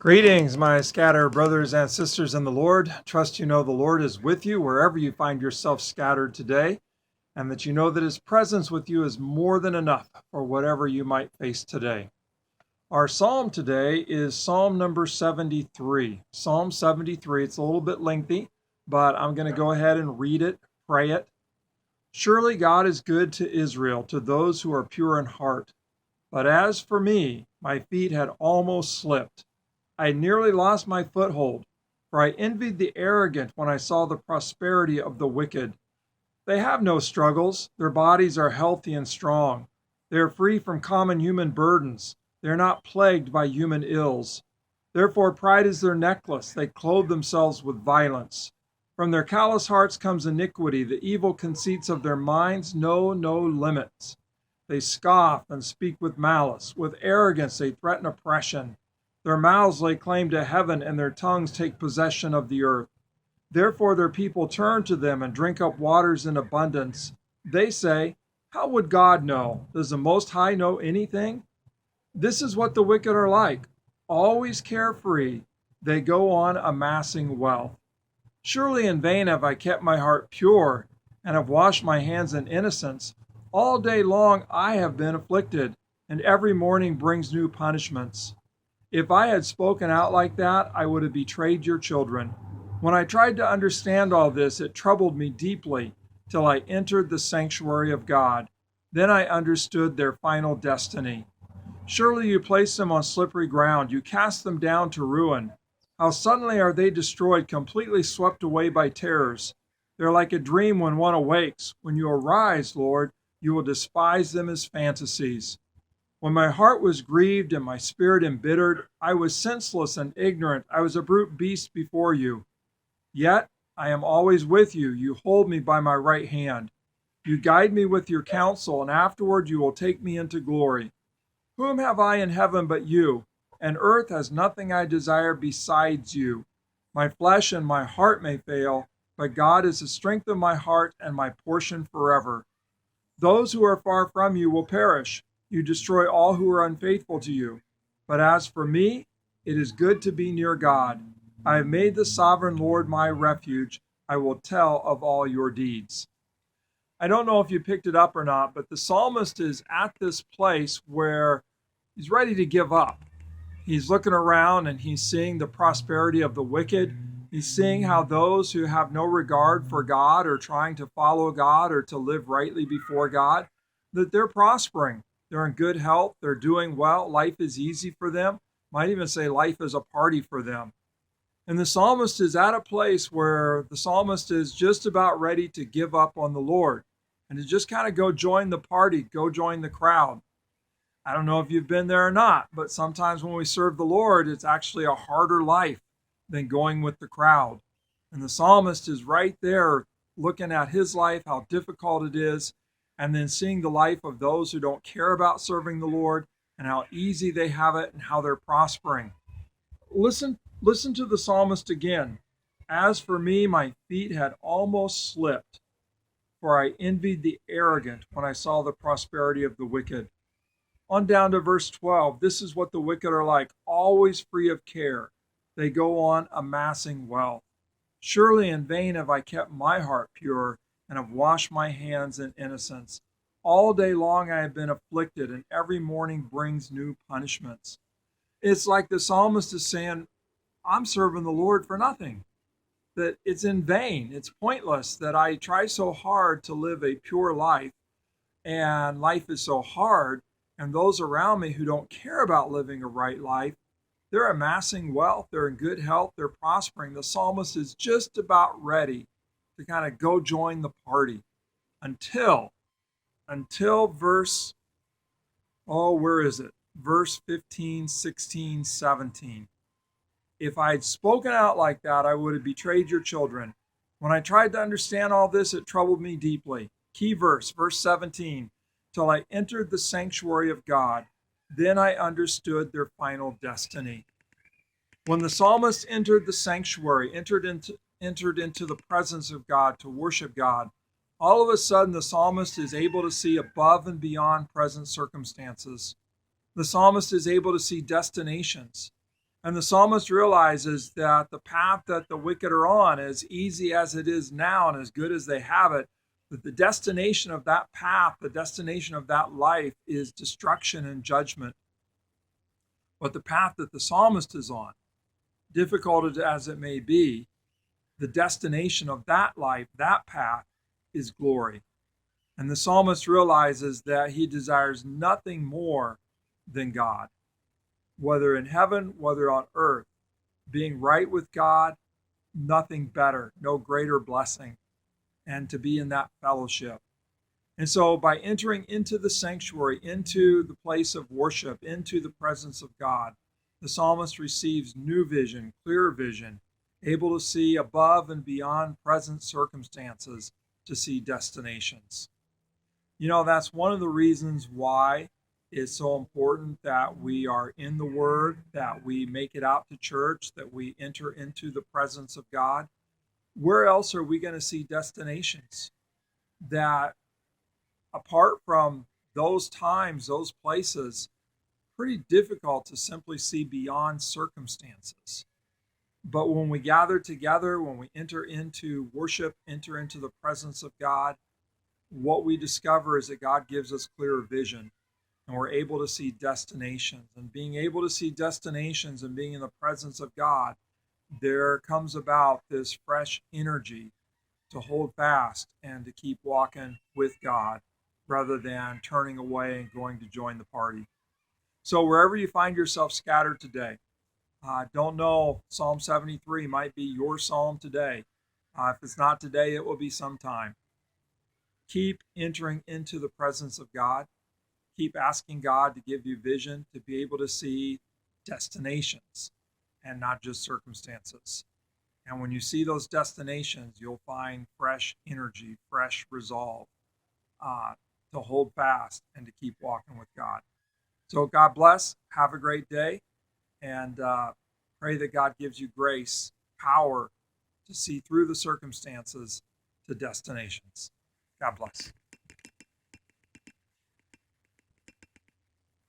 Greetings, my scattered brothers and sisters in the Lord. Trust you know the Lord is with you wherever you find yourself scattered today, and that you know that His presence with you is more than enough for whatever you might face today. Our psalm today is Psalm number 73. Psalm 73, it's a little bit lengthy, but I'm going to go ahead and read it, pray it. Surely God is good to Israel, to those who are pure in heart. But as for me, my feet had almost slipped. I nearly lost my foothold, for I envied the arrogant when I saw the prosperity of the wicked. They have no struggles, their bodies are healthy and strong. They are free from common human burdens, they are not plagued by human ills. Therefore pride is their necklace, they clothe themselves with violence. From their callous hearts comes iniquity, the evil conceits of their minds know no limits. They scoff and speak with malice, with arrogance they threaten oppression. Their mouths lay claim to heaven, and their tongues take possession of the earth. Therefore their people turn to them and drink up waters in abundance. They say, how would God know? Does the Most High know anything? This is what the wicked are like. Always carefree, they go on amassing wealth. Surely in vain have I kept my heart pure, and have washed my hands in innocence. All day long I have been afflicted, and every morning brings new punishments. If I had spoken out like that, I would have betrayed your children. When I tried to understand all this, it troubled me deeply till I entered the sanctuary of God. Then I understood their final destiny. Surely you place them on slippery ground. You cast them down to ruin. How suddenly are they destroyed, completely swept away by terrors. They're like a dream when one awakes. When you arise, Lord, you will despise them as fantasies. When my heart was grieved and my spirit embittered, I was senseless and ignorant. I was a brute beast before you. Yet I am always with you. You hold me by my right hand. You guide me with your counsel, and afterward you will take me into glory. Whom have I in heaven but you? And earth has nothing I desire besides you. My flesh and my heart may fail, but God is the strength of my heart and my portion forever. Those who are far from you will perish. You destroy all who are unfaithful to you. But as for me, it is good to be near God. I have made the sovereign Lord my refuge. I will tell of all your deeds. I don't know if you picked it up or not, but the psalmist is at this place where he's ready to give up. He's looking around and he's seeing the prosperity of the wicked. He's seeing how those who have no regard for God or trying to follow God or to live rightly before God, that they're prospering. They're in good health. They're doing well. Life is easy for them. Might even say life is a party for them. And the psalmist is at a place where the psalmist is just about ready to give up on the Lord and to just kind of go join the party, go join the crowd. I don't know if you've been there or not, but sometimes when we serve the Lord, it's actually a harder life than going with the crowd. And the psalmist is right there looking at his life, how difficult it is, and then seeing the life of those who don't care about serving the Lord and how easy they have it and how they're prospering. Listen to the psalmist again. As for me, my feet had almost slipped, for I envied the arrogant when I saw the prosperity of the wicked. On down to verse 12. This is what the wicked are like, always free of care. They go on amassing wealth. Surely in vain have I kept my heart pure and have washed my hands in innocence. All day long I have been afflicted, and every morning brings new punishments. It's like the psalmist is saying, I'm serving the Lord for nothing, that it's in vain, it's pointless, that I try so hard to live a pure life, and life is so hard, and those around me who don't care about living a right life, they're amassing wealth, they're in good health, they're prospering. The psalmist is just about ready to kind of go join the party until verse, where is it? Verse 15, 16, 17. If I had spoken out like that, I would have betrayed your children. When I tried to understand all this, it troubled me deeply. Key verse 17. Till I entered the sanctuary of God, then I understood their final destiny. When the psalmist entered the sanctuary, entered into the presence of God to worship God, all of a sudden the psalmist is able to see above and beyond present circumstances. The psalmist is able to see destinations. And the psalmist realizes that the path that the wicked are on, as easy as it is now and as good as they have it, that the destination of that path, the destination of that life is destruction and judgment. But the path that the psalmist is on, difficult as it may be, the destination of that life, that path, is glory. And the psalmist realizes that he desires nothing more than God, whether in heaven, whether on earth, being right with God, nothing better, no greater blessing, and to be in that fellowship. And so by entering into the sanctuary, into the place of worship, into the presence of God, the psalmist receives new vision, clear vision, able to see above and beyond present circumstances, to see destinations. You know, that's one of the reasons why it's so important that we are in the Word, that we make it out to church, that we enter into the presence of God. Where else are we going to see destinations? That apart from those times, those places, pretty difficult to simply see beyond circumstances. But when we gather together, when we enter into worship, enter into the presence of God, what we discover is that God gives us clearer vision, and we're able to see destinations. And being able to see destinations and being in the presence of God, there comes about this fresh energy to hold fast and to keep walking with God rather than turning away and going to join the party. So wherever you find yourself scattered today, don't know, Psalm 73 might be your psalm today. If it's not today, it will be sometime. Keep entering into the presence of God. Keep asking God to give you vision to be able to see destinations and not just circumstances. And when you see those destinations, you'll find fresh energy, fresh resolve to hold fast and to keep walking with God. So God bless. Have a great day. And pray that God gives you grace, power to see through the circumstances to destinations. God bless.